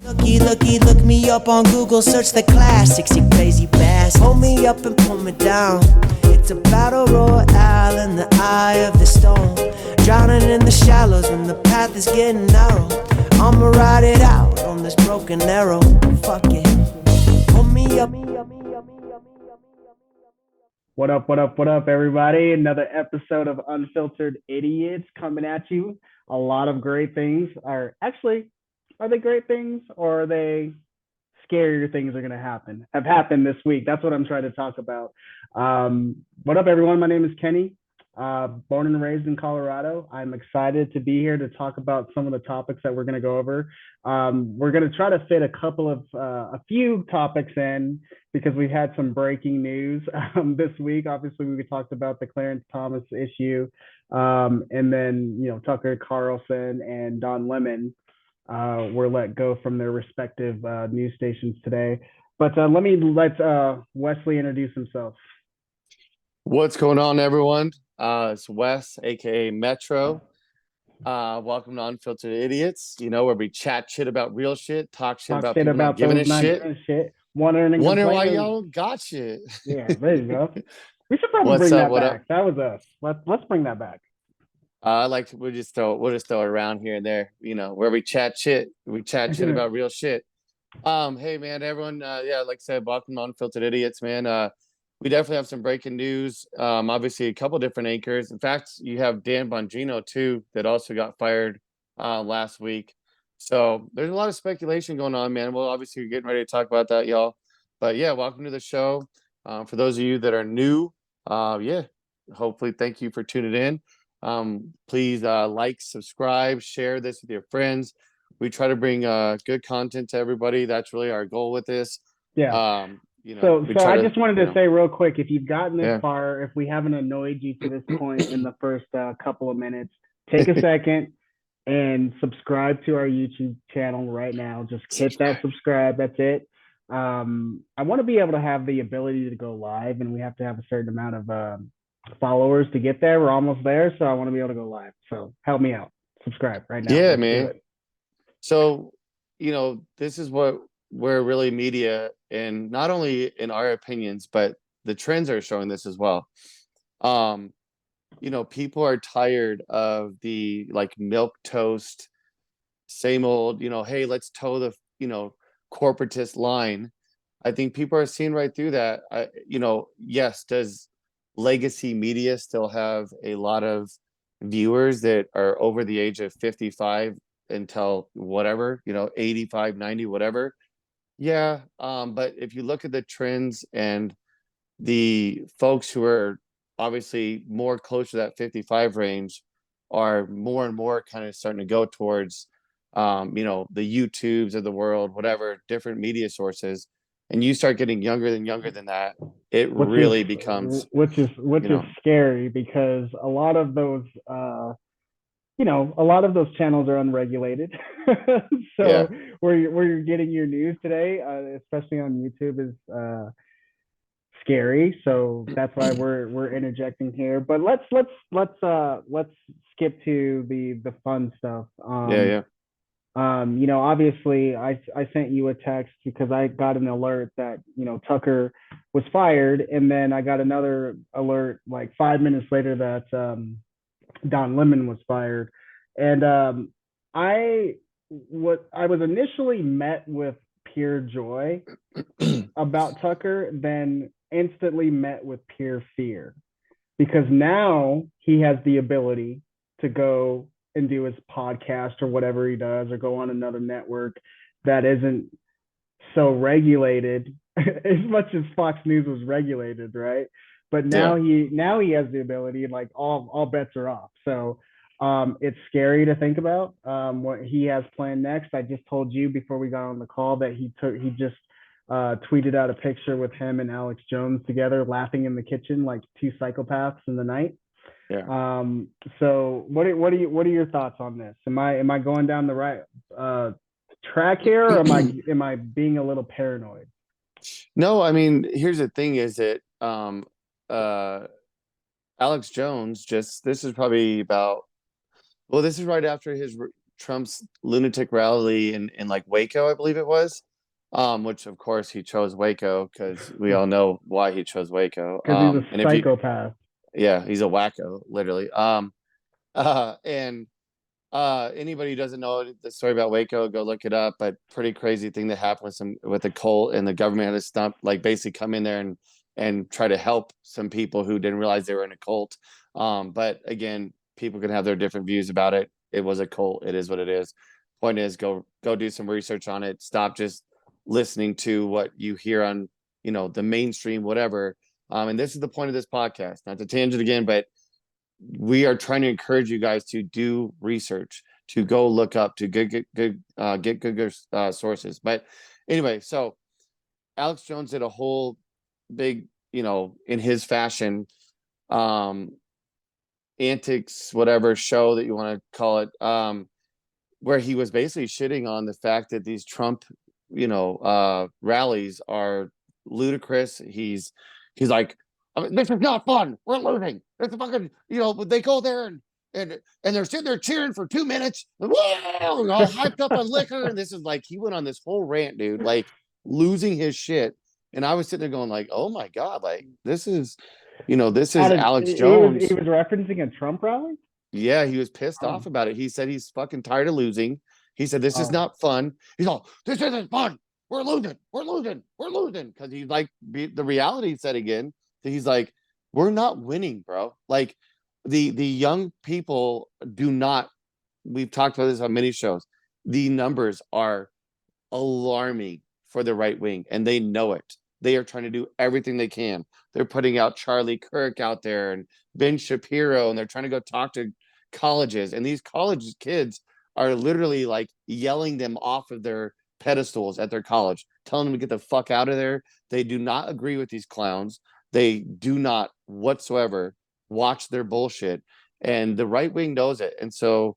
Look me up on Google, search the classics, you crazy bastard. Hold me up and pull me down. It's a battle royale in the eye of the storm. Drowning in the shallows when the path is getting narrow. I'ma ride it out on this broken arrow. Fuck it. Hold me up. What up, everybody? Another episode of Unfiltered Idiots coming at you. A lot of great things are they great things or are they scarier things are going to have happened this week? That's what I'm trying to talk about. What up, everyone? My name is Kenny, born and raised in Colorado. I'm excited to be here to talk about some of the topics that we're going to go over. We're going to try to fit a few topics in because we've had some breaking news this week. Obviously, we talked about the Clarence Thomas issue, and then Tucker Carlson and Don Lemon were let go from their respective news stations today. But let Wesley introduce himself. What's going on, everyone? It's Wes, aka Metro. Welcome to Unfiltered Idiots. Where we chat shit about real shit, talk shit about people not giving a shit. Wondering why y'all don't got shit. Yeah, there you go. We should probably bring that back. That was us. Let's bring that back. We'll just throw it around here and there. Where we chat shit. We chat shit about real shit. Hey man, everyone. Like I said, welcome to Unfiltered Idiots, man. We definitely have some breaking news. Obviously, a couple different anchors. In fact, you have Dan Bongino, too, that also got fired last week. So there's a lot of speculation going on, man. Well, obviously, we're getting ready to talk about that, y'all. But, yeah, welcome to the show. For those of you that are new, hopefully, thank you for tuning in. Please like, subscribe, share this with your friends. We try to bring good content to everybody. That's really our goal with this. Yeah. So I just wanted to say real quick, if you've gotten this far, if we haven't annoyed you to this point in the first couple of minutes, take a second and subscribe to our YouTube channel right now. Just hit that subscribe. That's it. I want to be able to have the ability to go live, and we have to have a certain amount of followers to get there. We're almost there, so I want to be able to go live. So help me out. Subscribe right now. Yeah, man. So, this is what where really media, and not only in our opinions, but the trends are showing this as well. People are tired of the milk toast, same old, hey, let's toe the, corporatist line. I think people are seeing right through that. Yes, does legacy media still have a lot of viewers that are over the age of 55 until whatever, 85, 90, whatever? Yeah, but if you look at the trends and the folks who are obviously more close to that 55 range are more and more kind of starting to go towards, the YouTubes of the world, whatever, different media sources, and you start getting younger than that, it really becomes... Which is scary because a lot of those... a lot of those channels are unregulated. So where you're getting your news today, especially on YouTube, is scary. So that's why we're interjecting here. But let's skip to the fun stuff. Obviously I sent you a text because I got an alert that Tucker was fired, and then I got another alert like 5 minutes later that Don Lemon was fired. And I was initially met with pure joy about Tucker, then instantly met with pure fear, because now he has the ability to go and do his podcast or whatever he does, or go on another network that isn't so regulated as much as Fox News was regulated, right? But now he has the ability, like all bets are off. So it's scary to think about what he has planned next. I just told you before we got on the call that he just tweeted out a picture with him and Alex Jones together laughing in the kitchen like two psychopaths in the night. Yeah. So what are your thoughts on this? Am I going down the right track here, or am I being a little paranoid? No, I mean, here's the thing: is that Alex Jones this is probably about... Well, this is right after his Trump's lunatic rally in like Waco, I believe it was. Which of course he chose Waco because we all know why he chose Waco. Because he's a And if you, psychopath. yeah, he's a wacko, literally. And anybody who doesn't know the story about Waco, go look it up. But pretty crazy thing that happened with the cult, and the government had to stump, like basically come in there and try to help some people who didn't realize they were in a cult. But again, people can have their different views about it. It was a cult. It is what it is. Point is, go do some research on it. Stop just listening to what you hear on, the mainstream, whatever. And this is the point of this podcast. Not to tangent again, but we are trying to encourage you guys to do research, to go look up, to get good sources. But anyway, so Alex Jones did a whole big, in his fashion, antics, whatever show that you want to call it, where he was basically shitting on the fact that these Trump, rallies are ludicrous. He's like, I mean, this is not fun. We're losing. It's a fucking, they go there and they're sitting there cheering for 2 minutes, and all hyped up on liquor. And this is like, he went on this whole rant, dude, like losing his shit. And I was sitting there going like, oh my God, like this is Alex Jones. He was referencing a Trump rally? Yeah, he was pissed off about it. He said he's fucking tired of losing. He said, this is not fun. He's all, this isn't fun. We're losing. We're losing. We're losing. Because he's like, the reality set again. He's like, we're not winning, bro. Like the young people do not, we've talked about this on many shows. The numbers are alarming for the right wing, and they know it. They are trying to do everything they can. They're putting out Charlie Kirk out there and Ben Shapiro, and they're trying to go talk to colleges. And these college kids are literally like yelling them off of their pedestals at their college, telling them to get the fuck out of there. They do not agree with these clowns. They do not whatsoever watch their bullshit. And the right wing knows it. And so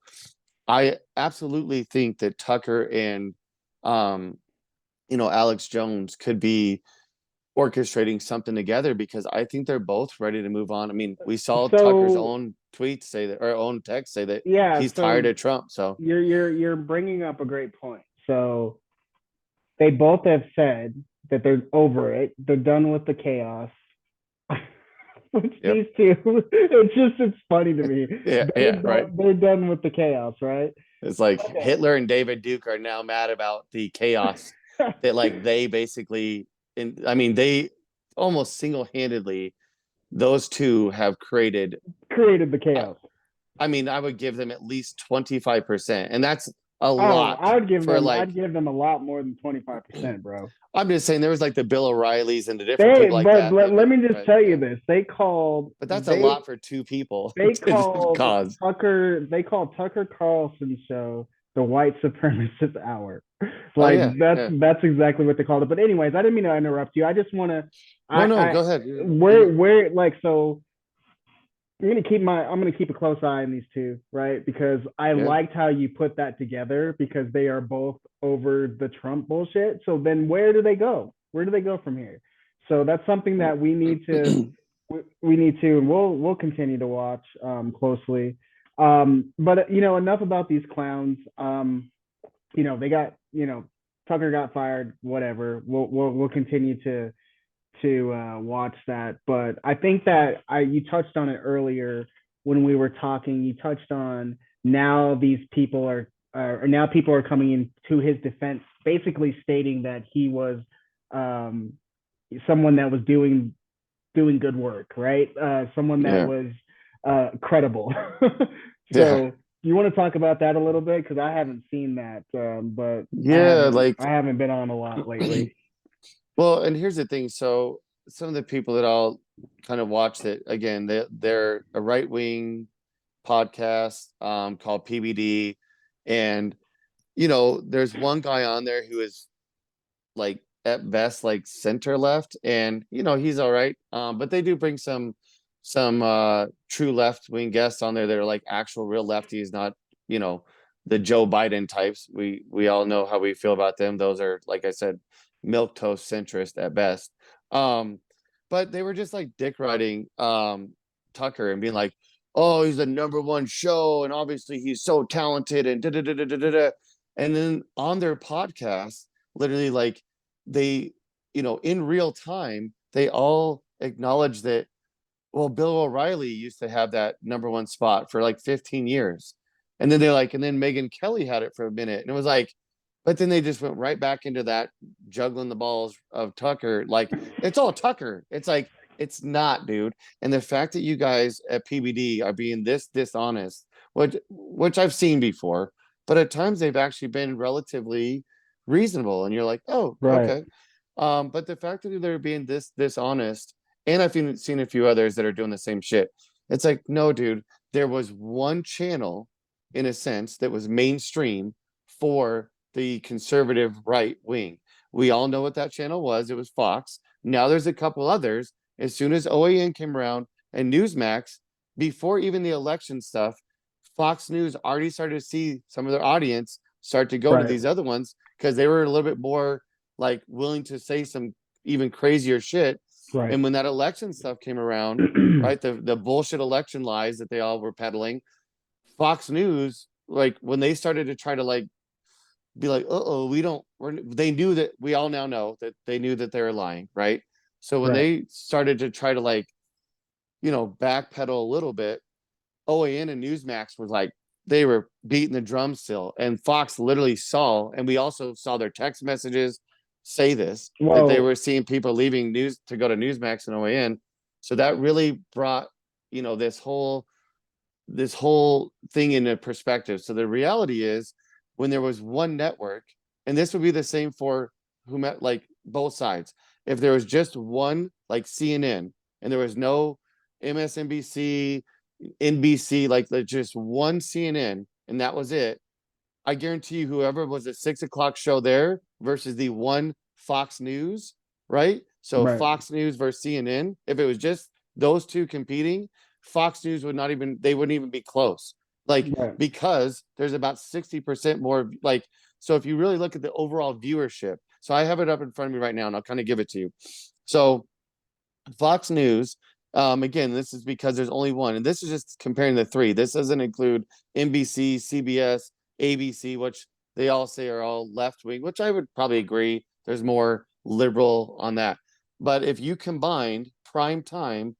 I absolutely think that Tucker and Alex Jones could be orchestrating something together, because I think they're both ready to move on. I mean, we saw Tucker's own tweets say that, or own text say that he's tired of Trump. So you're bringing up a great point. So they both have said that they're over it. They're done with the chaos. Which these two, it's funny to me. Right. They're done with the chaos, right? It's like Hitler and David Duke are now mad about the chaos that like they basically, they almost single-handedly, those two have created the chaos. I would give them at least 25%, and that's a lot. I'd give them a lot more than 25%, bro. I'm just saying there was like the Bill O'Reillys and the different people like that. Let me just tell you this. But that's a lot for two people. They called Tucker Carlson show the white supremacist hour. That's exactly what they called it. But anyways, I didn't mean to interrupt you. I just want to. No, go ahead. Where like so. I'm gonna keep a close eye on these two, right? Because I liked how you put that together, because they are both over the Trump bullshit. So then where do they go? Where do they go from here? So that's something that we need to and we'll continue to watch closely. But enough about these clowns. They got, Tucker got fired, whatever. We'll continue to watch that. But I think that you touched on it earlier when we were talking. You touched on now these people are coming in to his defense, basically stating that he was someone that was doing good work, right? Someone that was credible. So you want to talk about that a little bit? Because I haven't seen that, but I haven't been on a lot lately. Well, and here's the thing. So some of the people that I'll kind of watch that, again, they're a right-wing podcast called PBD. And, there's one guy on there who is like at best like center left, and, he's all right. But they do bring some true left-wing guests on there that are like actual real lefties, not, the Joe Biden types. We all know how we feel about them. Those are, like I said, milquetoast centrist at best. But they were just like dick riding Tucker and being like, oh, he's the #1 show, and obviously he's so talented, and da da da da da da da. And then on their podcast, literally, like they, in real time, they all acknowledge that, well, Bill O'Reilly used to have that #1 spot for like 15 years. And then and then Megyn Kelly had it for a minute. And it was like, but then they just went right back into that juggling the balls of Tucker. Like, it's all Tucker. It's like, it's not, dude. And the fact that you guys at PBD are being this dishonest, which I've seen before, but at times they've actually been relatively reasonable. And you're like, oh, Right. okay. But the fact that they're being this dishonest, and I've seen a few others that are doing the same shit. It's like, no, dude, there was one channel, in a sense, that was mainstream for the conservative right wing. We all know what that channel was. It was Fox. Now there's a couple others. As soon as OAN came around and Newsmax, before even the election stuff, Fox News already started to see some of their audience start to go to Right. these other ones because they were a little bit more like willing to say some even crazier shit. Right. And when that election stuff came around, right, the bullshit election lies that they all were peddling, Fox News, like when they started to try to like be like, they knew that, we all now know that they knew that they were lying, right? So when Right. they started to try to like, backpedal a little bit, OAN and Newsmax was like, they were beating the drum still. And Fox literally saw, and we also saw their text messages say this, that they Well, were seeing people leaving news to go to Newsmax and OAN. So that really brought, this whole thing into perspective. So the reality is, when there was one network, and this would be the same for like both sides. If there was just one, like CNN, and there was no MSNBC, NBC, like just one CNN, and that was it, I guarantee you, whoever was a 6 o'clock show there versus the one Fox News, right? So right. Fox News versus CNN, if it was just those two competing, Fox News they wouldn't even be close. Like, Right. because there's about 60% more, like, so if you really look at the overall viewership, so I have it up in front of me right now, and I'll kind of give it to you. So Fox News, again, this is because there's only one, and this is just comparing the three. This doesn't include NBC, CBS, ABC, which they all say are all left wing, which I would probably agree. There's more liberal on that. But if you combined prime time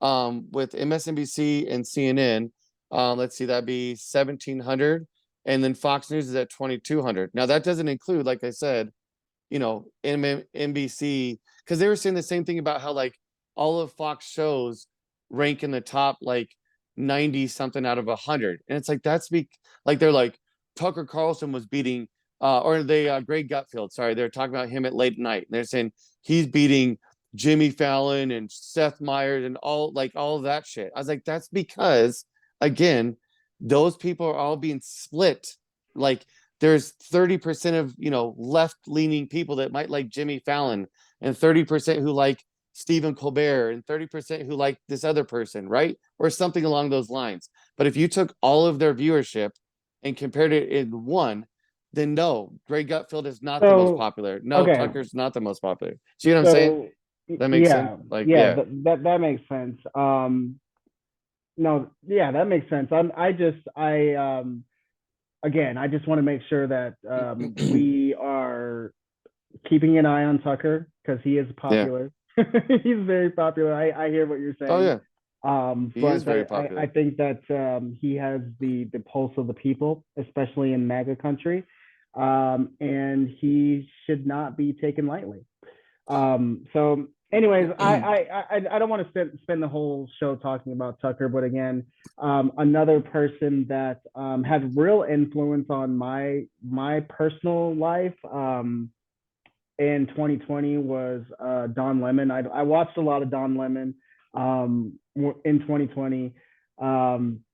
with MSNBC and CNN, let's see, that'd be 1,700, and then Fox News is at 2,200. Now that doesn't include, like I said, NBC, because they were saying the same thing about how like all of Fox shows rank in the top like 90 something out of 100, and it's like like they're like Tucker Carlson was beating or they Greg Gutfield, sorry, they're talking about him at late night, and they're saying he's beating Jimmy Fallon and Seth Meyers and all of that shit. I was like, that's because, again, those people are all being split. Like, there's 30% of left-leaning people that might like Jimmy Fallon, and 30% who like Stephen Colbert, and 30% who like this other person, right? Or something along those lines. But if you took all of their viewership and compared it in one, then no, Greg Gutfield is not the most So, popular. No, okay. Tucker's not the most popular. See what I'm saying? So, That makes sense. yeah, Like, yeah, yeah, that makes sense. No, yeah, that makes sense. Again, I just want to make sure that we are keeping an eye on Tucker because he is yeah. popular. He's very popular. I hear what you're saying. Oh yeah, he But is very popular. I think that he has the pulse of the people, especially in MAGA country, and he should not be taken lightly. So, anyways, I don't want to spend the whole show talking about Tucker, but again, another person that had real influence on my personal life in 2020 was Don Lemon. I watched a lot of Don Lemon in 2020.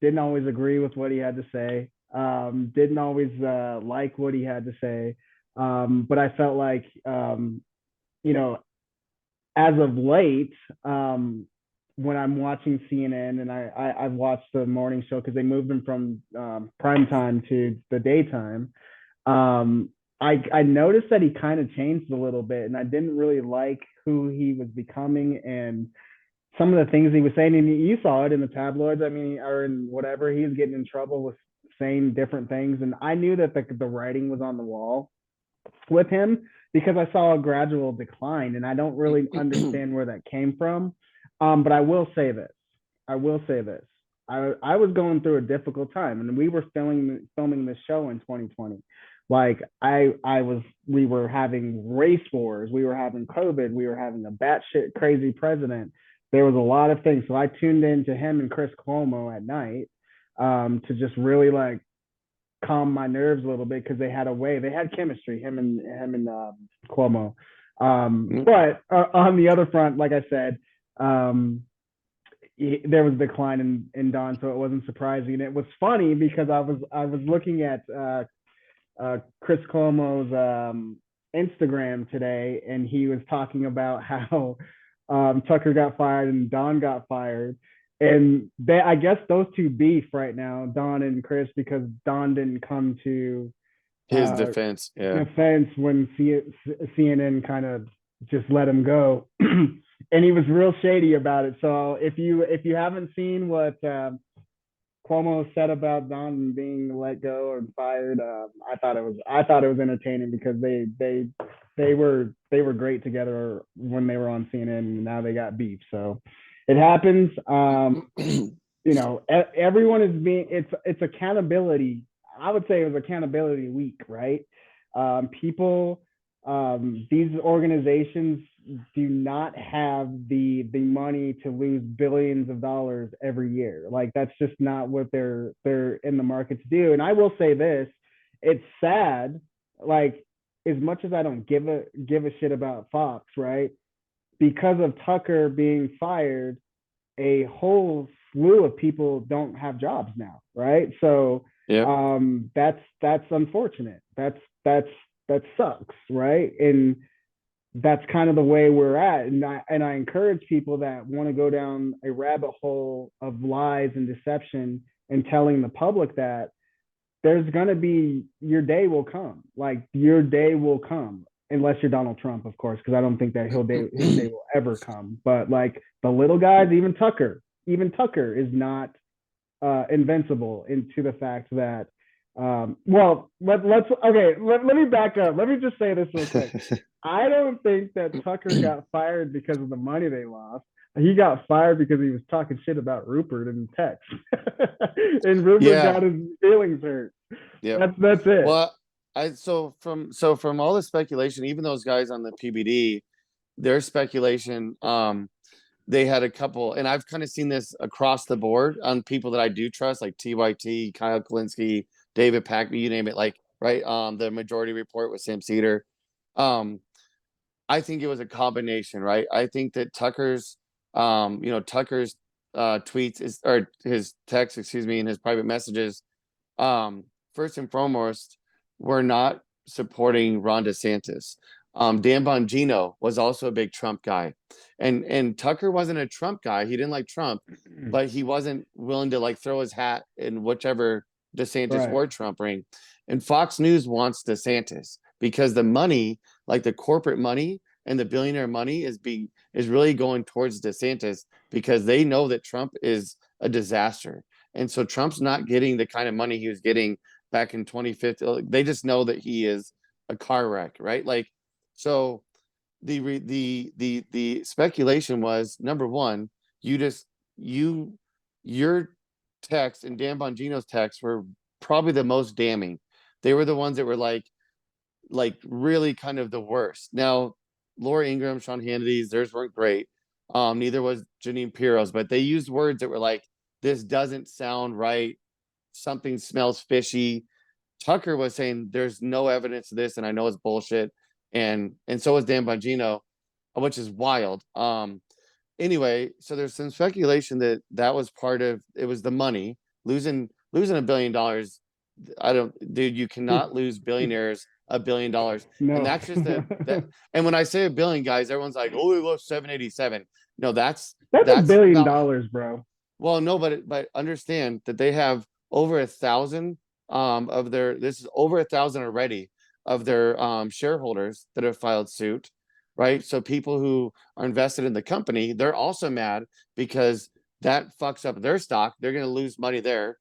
Didn't always agree with what he had to say. Didn't always like what he had to say. But I felt like, you know, as of late, when I'm watching CNN and I've watched the morning show because they moved him from prime time to the daytime, I noticed that he kind of changed a little bit, and I didn't really like who he was becoming. And some of the things he was saying, and you saw it in the tabloids. I mean, or in whatever, he was getting in trouble with saying different things, and I knew that the writing was on the wall with him because I saw a gradual decline, and I don't really understand where that came from. But I will say this. I will say this. I was going through a difficult time, and we were filming this show in 2020. Like we were having race wars, we were having COVID, we were having a batshit crazy president. There was a lot of things, so I tuned in to him and Chris Cuomo at night to just really like calm my nerves a little bit because they had chemistry, him and Cuomo. But on the other front, like I said, there was a decline in Don, so it wasn't surprising. And it was funny because I was looking at Chris Cuomo's Instagram today, and he was talking about how Tucker got fired and Don got fired. And I guess those two beef right now, Don and Chris, because Don didn't come to his defense when CNN kind of just let him go. And he was real shady about it. So if you haven't seen what Cuomo said about Don being let go or fired, I thought it was entertaining because they were great together when they were on CNN, and now they got beef. So it happens. Everyone is it's accountability. I would say it was accountability week, right? People, these organizations do not have the money to lose billions of dollars every year. Like that's just not what they're in the market to do. And I will say this, it's sad. Like as much as I don't give a shit about Fox, right? Because of Tucker being fired, a whole slew of people don't have jobs now, right? So that's unfortunate. That sucks, right? And that's kind of the way we're at. And I encourage people that want to go down a rabbit hole of lies and deception and telling the public that there's going to be, your day will come. Like your day will come, unless you're Donald Trump, of course, because I don't think that his day will ever come. But like the little guys, even Tucker is not invincible into the fact that let me back up. Let me just say this real quick. I don't think that Tucker got fired because of the money they lost. He got fired because he was talking shit about Rupert in text. And Rupert got his feelings hurt. Yeah, that's it. Well, from all the speculation, even those guys on the PBD, their speculation, they had a couple, and I've kind of seen this across the board on people that I do trust, like TYT, Kyle Kalinske, David Packby, you name it, like, right? The Majority Report with Sam Cedar. I think it was a combination, right? I think that Tucker's tweets or his text, and his private messages, first and foremost, were not supporting Ron DeSantis. Dan Bongino was also a big Trump guy, and Tucker wasn't a Trump guy. He didn't like Trump, but he wasn't willing to like throw his hat in whichever DeSantis or Trump ring. And Fox News wants DeSantis because the money, like the corporate money and the billionaire money, is really going towards DeSantis because they know that Trump is a disaster. And so Trump's not getting the kind of money he was getting back in 2015. They just know that he is a car wreck, right? Like, so the speculation was, number one, your text and Dan Bongino's texts were probably the most damning. They were the ones that were like really kind of the worst. Now, Laura Ingraham, Sean Hannity's, theirs weren't great. Neither was Jeanine Pirro's, but they used words that were like, this doesn't sound right. Something smells fishy. Tucker was saying there's no evidence of this, and I know it's bullshit. And so was Dan Bongino, which is wild. Anyway, so there's some speculation that was part of it, was the money, losing $1 billion. You cannot lose billionaires $1 billion. No. And that's just that. And when I say $1 billion, guys, everyone's like, oh, we lost 787. No, that's $1 billion, bro. Well, no, but understand that they have over 1,000 this is over 1,000 already of their shareholders that have filed suit. right? So people who are invested in the company, they're also mad because that fucks up their stock. They're going to lose money there,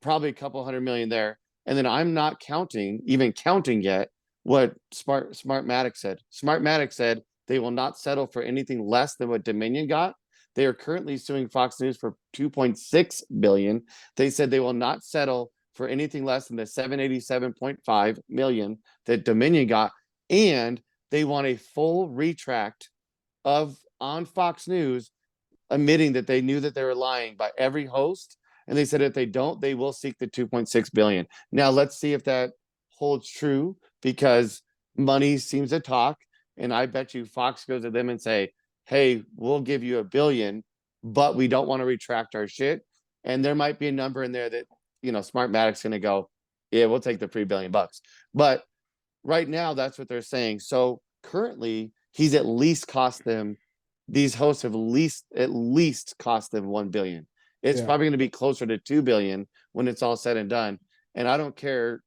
probably a couple $100 million there. And then I'm not even counting yet what SmartMatic said. SmartMatic said they will not settle for anything less than what Dominion got. They are currently suing Fox News for 2.6 billion. They said they will not settle for anything less than the 787.5 million that Dominion got, and they want a full retract of on Fox News admitting that they knew that they were lying by every host. And they said if they don't, they will seek the 2.6 billion. Now let's see if that holds true, because money seems to talk. And I bet you Fox goes to them and say, hey, we'll give you $1 billion, but we don't want to retract our shit. And there might be a number in there that, Smartmatic's going to go, yeah, we'll take the $3 billion. But right now, that's what they're saying. So currently, he's at least cost them, these hosts have at least cost them 1 billion. It's probably going to be closer to 2 billion when it's all said and done. And I don't care.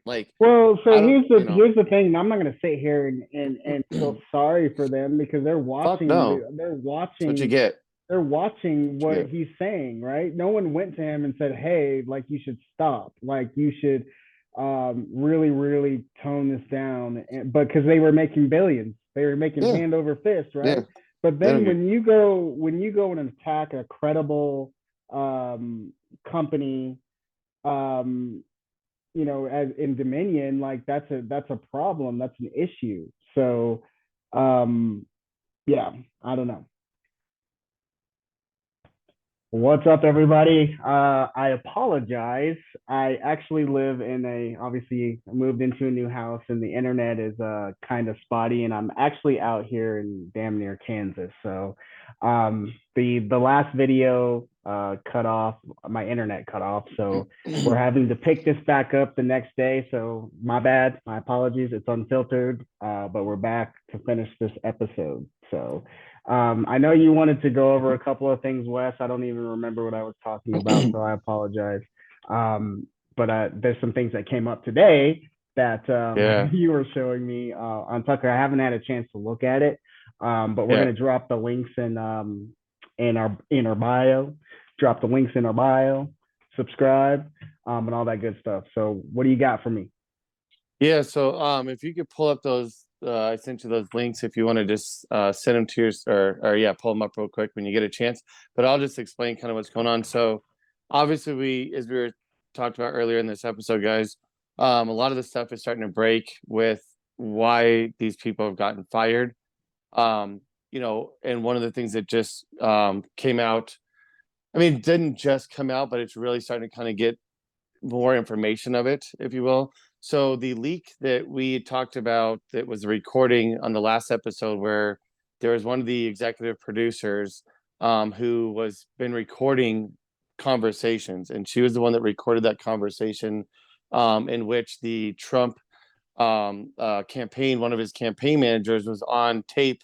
Like, well, so here's the thing. I'm not going to sit here and feel sorry for them, because they're watching. No. They're watching. That's what you get. They're watching what he's saying, right? No one went to him and said, hey, like, you should stop. Like, you should really, really tone this down. But because they were making billions, they were making hand over fist, right? Yeah. But then when you go and attack a credible company, as in Dominion, like, that's a problem. That's an issue. So, I don't know. What's up, everybody? I apologize. I actually live obviously moved into a new house, and the internet is kind of spotty, and I'm actually out here in damn near Kansas. So the last video cut off, my internet cut off. So we're having to pick this back up the next day. So my bad, my apologies. It's unfiltered, but we're back to finish this episode. So I know you wanted to go over a couple of things, Wes. I don't even remember what I was talking about, so I apologize. But there's some things that came up today that you were showing me on Tucker. I haven't had a chance to look at it, but we're going to drop the links in our bio. Drop the links in our bio. Subscribe, and all that good stuff. So, what do you got for me? Yeah. So, if you could pull up those. I sent you those links if you want to just send them to your pull them up real quick when you get a chance. But I'll just explain kind of what's going on. So obviously as we were talked about earlier in this episode, guys, a lot of the stuff is starting to break with why these people have gotten fired. And one of the things that just came out, I mean, it didn't just come out, but it's really starting to kind of get more information of it, if you will. So the leak that we talked about, that was the recording on the last episode, where there was one of the executive producers who was been recording conversations, and she was the one that recorded that conversation in which the Trump campaign, one of his campaign managers, was on tape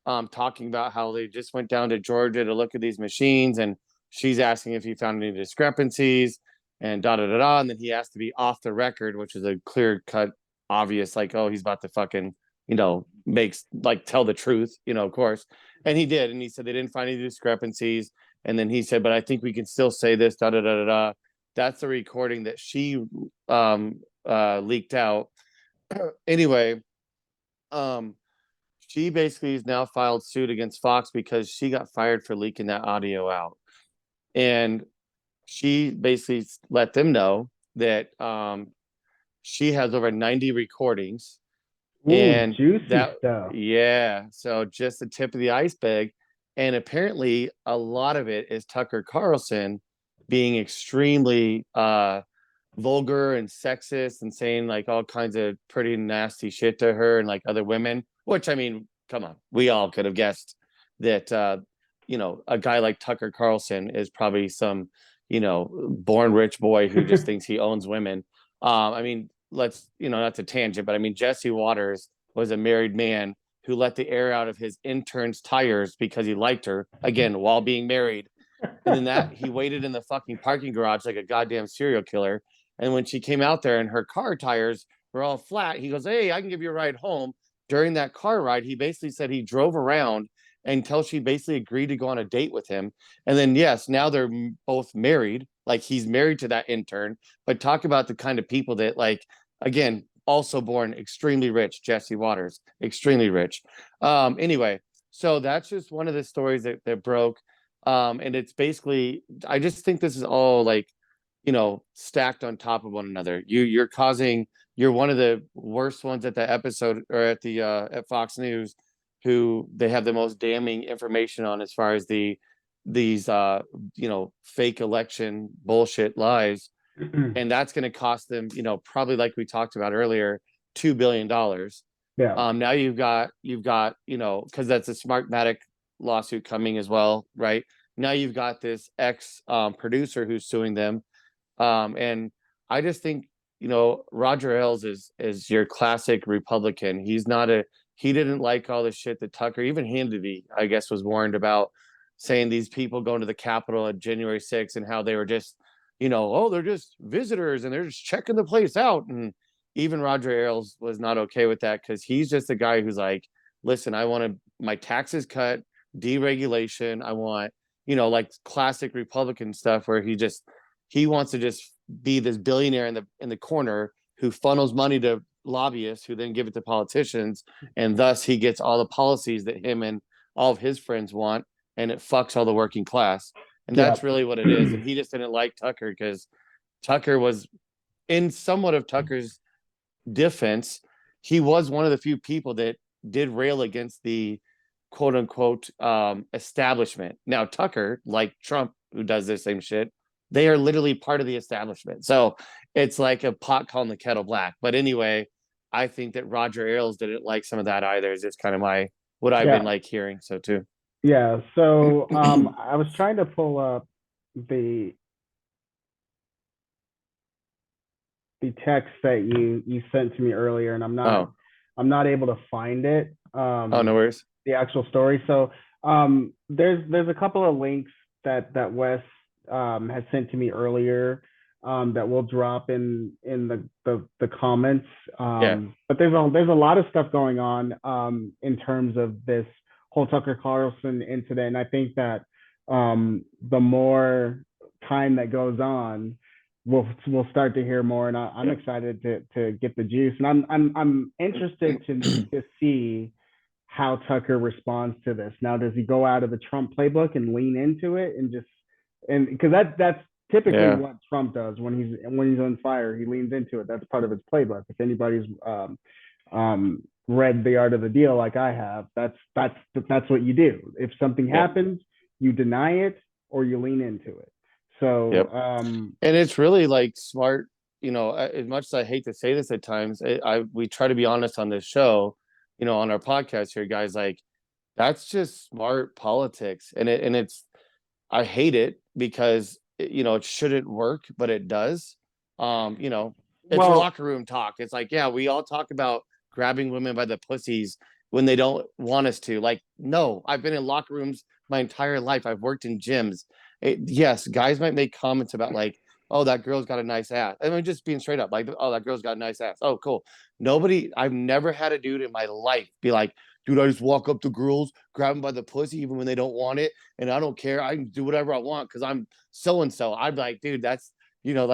talking about how they just went down to Georgia to look at these machines, and she's asking if he found any discrepancies. And and then he has to be off the record, which is a clear cut, obvious, like, oh, he's about to fucking, tell the truth, of course. And he did. And he said they didn't find any discrepancies. And then he said, but I think we can still say this, That's the recording that she leaked out. Anyway, she basically has now filed suit against Fox because she got fired for leaking that audio out. And she basically let them know that she has over 90 recordings. Ooh, and juicy stuff. Yeah. So just the tip of the iceberg. And apparently a lot of it is Tucker Carlson being extremely vulgar and sexist and saying like all kinds of pretty nasty shit to her and like other women, which, I mean, come on, we all could have guessed that, a guy like Tucker Carlson is probably some, born rich boy who just thinks he owns women. I mean, that's a tangent, but I mean, Jesse Waters was a married man who let the air out of his intern's tires because he liked her, again, while being married. And then he waited in the fucking parking garage like a goddamn serial killer. And when she came out there and her car tires were all flat, he goes, hey, I can give you a ride home. during that car ride, he basically said he drove around until she basically agreed to go on a date with him. And then, yes, now they're both married. Like he's married to that intern. But talk about the kind of people that, like, again, also born extremely rich, Jesse Waters, extremely rich. Anyway, so that's just one of the stories that broke. And it's basically, I just think this is all like, stacked on top of one another. You're one of the worst ones at the episode or at the at Fox News, who they have the most damning information on as far as these fake election bullshit lies, and that's going to cost them, probably, like we talked about earlier, $2 billion. Yeah. Now you've got because that's a SmartMatic lawsuit coming as well, right? Now you've got this ex producer who's suing them, and I just think, Roger Ailes is your classic Republican. He didn't like all the shit that Tucker, even Hannity, I guess, was warned about, saying these people going to the Capitol at January 6th and how they were just, oh, they're just visitors and they're just checking the place out. And even Roger Ailes was not okay with that, because he's just a guy who's like, listen, I want my taxes cut, deregulation. I want, like classic Republican stuff where he wants to just be this billionaire in the corner who funnels money to lobbyists who then give it to politicians, and thus he gets all the policies that him and all of his friends want, and it fucks all the working class. And that's really what it is. And he just didn't like Tucker because Tucker was, in somewhat of Tucker's defense, he was one of the few people that did rail against the quote unquote establishment. Now Tucker, like Trump, who does this same shit, they are literally part of the establishment. So it's like a pot calling the kettle black. But anyway, I think that Roger Ailes didn't like some of that either. Is just kind of what I've been like hearing. So too. Yeah. So I was trying to pull up the text that you sent to me earlier, and I'm not able to find it. Oh, no worries. The actual story. So there's a couple of links that Wes has sent to me earlier that we'll drop in the comments. But there's a lot of stuff going on in terms of this whole Tucker Carlson incident. And I think that the more time that goes on, we'll start to hear more. And I'm excited to get the juice. And I'm interested to see how Tucker responds to this. Now, does he go out of the Trump playbook and lean into it and because that's typically what Trump does when he's on fire? He leans into it. That's part of his playbook. If anybody's read The Art of the Deal like I have, that's what you do. If something happens, you deny it or you lean into it. So and it's really like smart, as much as I hate to say this at times, we try to be honest on this show, on our podcast here, guys. Like, that's just smart politics. And it's, I hate it because it shouldn't work, but it does. It's locker room talk. It's like, we all talk about grabbing women by the pussies when they don't want us to. Like, no, I've been in locker rooms my entire life. I've worked in gyms. Yes, guys might make comments about like, oh, that girl's got a nice ass. I mean, just being straight up, like, oh, that girl's got a nice ass. Oh, cool. I've never had a dude in my life be like, dude, I just walk up to girls, grab them by the pussy, even when they don't want it. And I don't care. I can do whatever I want because I'm so-and-so. I'd be like, dude, that's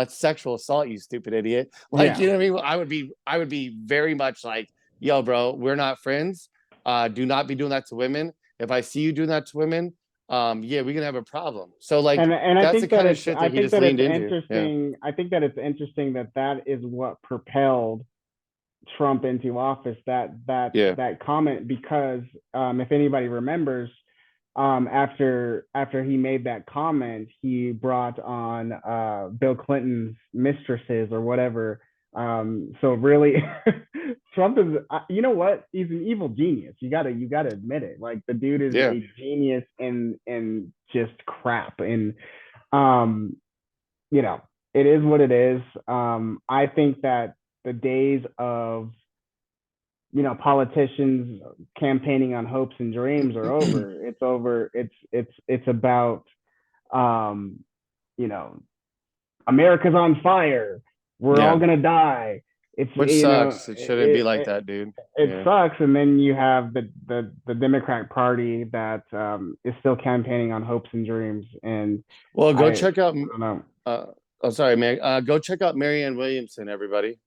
sexual assault, you stupid idiot. Like, you know what I mean? I would be very much like, yo, bro, we're not friends. Do not be doing that to women. If I see you doing that to women, we're gonna have a problem. So like, and that's the kind of shit that he just leaned into. I think that it's interesting that is what propelled Trump into office, that comment, because if anybody remembers, after he made that comment, he brought on Bill Clinton's mistresses or whatever. So really, Trump is, you know what? He's an evil genius. You gotta admit it. Like, the dude is a genius in just crap. And it is what it is. I think that the days of politicians campaigning on hopes and dreams are over. It's over. It's about America's on fire. We're all gonna die. it's, Which you know, sucks. It shouldn't be like that, dude. it Yeah. sucks. And then you have the Democratic Party that is still campaigning on hopes and dreams. And Well, go I check out. don't know. Oh, sorry, man. Go check out Marianne Williamson, everybody.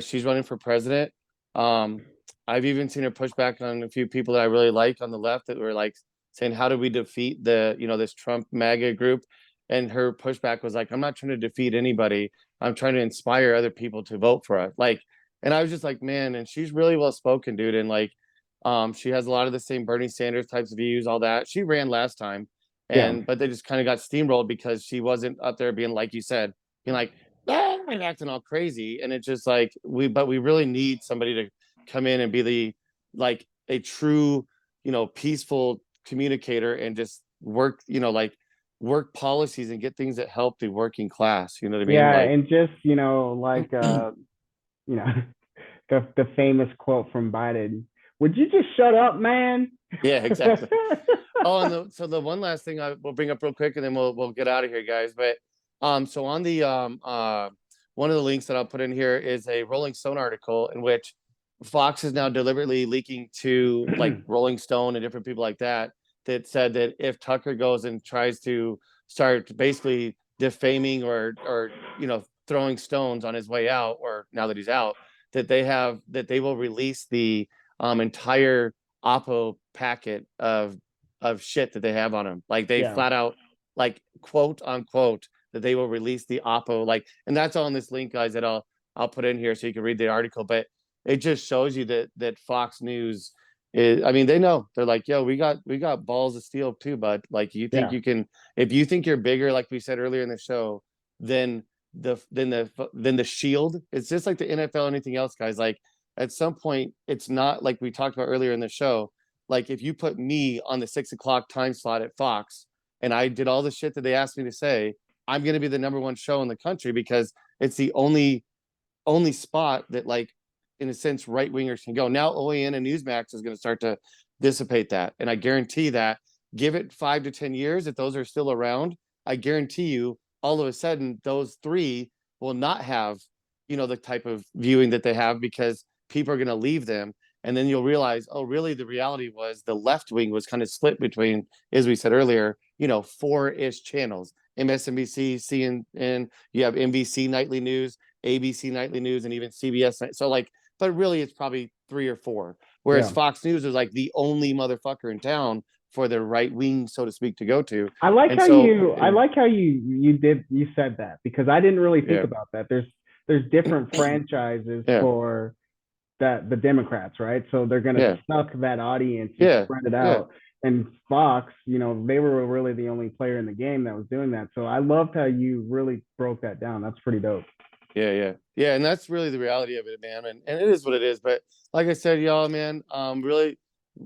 She's running for president. I've even seen her push back on a few people that I really like on the left that were like saying, "How do we defeat the, this Trump MAGA group?" And her pushback was like, "I'm not trying to defeat anybody. I'm trying to inspire other people to vote for us." Like, and I was just like, man, and she's really well spoken, dude. And like, she has a lot of the same Bernie Sanders types of views, all that. She ran last time, Yeah. but they just kind of got steamrolled because she wasn't up there being like you said, being like, and acting all crazy. And it's just like but we really need somebody to come in and be like a true, peaceful communicator and just work, work policies and get things that help the working class. You know what I mean? Yeah, Like, and just, like you know, the famous quote from Biden, "Would you just shut up, man?" yeah, exactly. Oh, and so the one last thing I will bring up real quick, and then we'll get out of here, guys. But so on the one of the links that I'll put in here is a Rolling Stone article in which Fox is now deliberately leaking to like Rolling Stone and different people like that said that if Tucker goes and tries to start basically defaming or throwing stones on his way out, or now that he's out, that they will release the entire Oppo packet of shit that they have on him. Like they Yeah. flat out, like quote unquote, that they will release the Oppo. Like, and that's on this link, guys, that I'll put in here so you can read the article. But it just shows you that Fox News is. I mean, they know. They're like, yo, we got balls of steel too, bud. Like, you think Yeah. you can? If you think you're bigger, like we said earlier in the show, then the shield. It's just like the NFL, anything else, guys. Like at some point, it's not like we talked about earlier in the show. Like if you put me on the 6 o'clock time slot at Fox and I did all the shit that they asked me to say, I'm going to be the #1 show in the country because it's the only spot that, like, in a sense, right wingers can go. Now OAN and Newsmax is going to start to dissipate that, and I guarantee that give it 5 to 10 years, if those are still around, I guarantee you, all of a sudden, those three will not have, the type of viewing that they have because people are going to leave them. And then you'll realize, oh, really, the reality was the left wing was kind of split between, as we said earlier, 4-ish channels: MSNBC, CNN, you have NBC Nightly News, ABC Nightly News, and even CBS. So like, but really it's probably 3 or 4. Whereas Yeah. Fox News is like the only motherfucker in town for the right wing, so to speak, to go to. I like And how so you said that, because I didn't really think Yeah. about that. There's different franchises Yeah. for the Democrats, right? So they're gonna Yeah. suck that audience and Yeah. spread it Yeah. out. And Fox, they were really the only player in the game that was doing that. So I loved how you really broke that down. That's pretty dope. Yeah, and that's really the reality of it, man. And it is what it is. But like I said, y'all, man, really,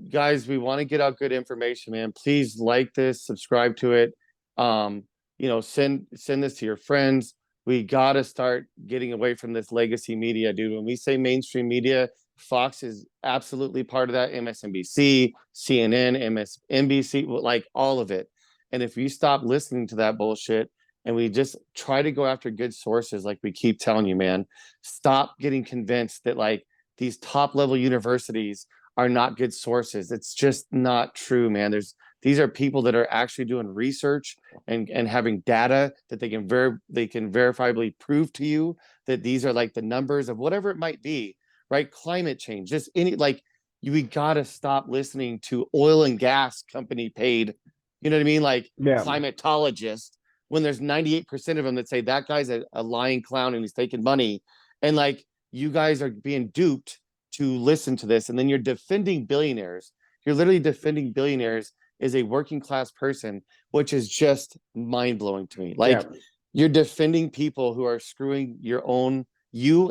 guys, we want to get out good information, man. Please like this, subscribe to it. Send this to your friends. We gotta start getting away from this legacy media, dude. When we say mainstream media, Fox is absolutely part of that. MSNBC, CNN, MSNBC, like all of it. And if you stop listening to that bullshit and we just try to go after good sources, like we keep telling you, man, stop getting convinced that like these top level universities are not good sources. It's just not true, man. These are people that are actually doing research and having data that they can verifiably prove to you that these are like the numbers of whatever it might be, right? Climate change, just we gotta stop listening to oil and gas company paid, you know what I mean? Like climatologists, when there's 98% of them that say that guy's a lying clown and he's taking money. And like, you guys are being duped to listen to this. And then you're defending billionaires. You're literally defending billionaires as a working class person, which is just mind blowing to me. Like, you're defending people who are screwing you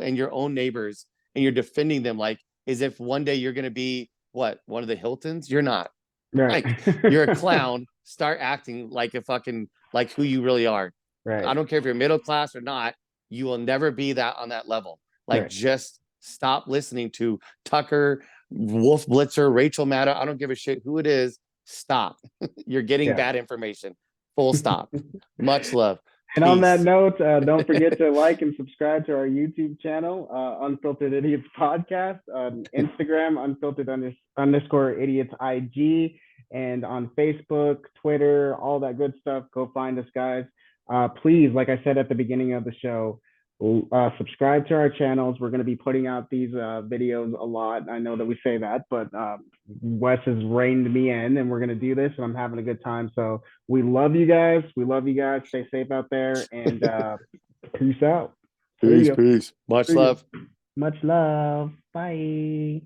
and your own neighbors, and you're defending them like as if one day you're going to be one of the Hiltons. You're not. Right. Like, you're a clown. Start acting like a fucking, like who you really are. Right. I don't care if you're middle class or not. You will never be that on that level. Like, just stop listening to Tucker, Wolf Blitzer, Rachel Maddow. I don't give a shit who it is. Stop. You're getting bad information. Full stop. Much love. And on that Peace. note, don't forget to like and subscribe to our YouTube channel, Unfiltered Idiots Podcast, on Instagram, Unfiltered_Idiots IG, and on Facebook, Twitter, all that good stuff. Go find us, guys. Please, like I said at the beginning of the show, subscribe to our channels. We're going to be putting out these videos a lot. I know that we say that, but Wes has reined me in, and we're going to do this, and I'm having a good time. So we love you guys. We love you guys. Stay safe out there, and peace out. Peace. Much love. Much love. Bye.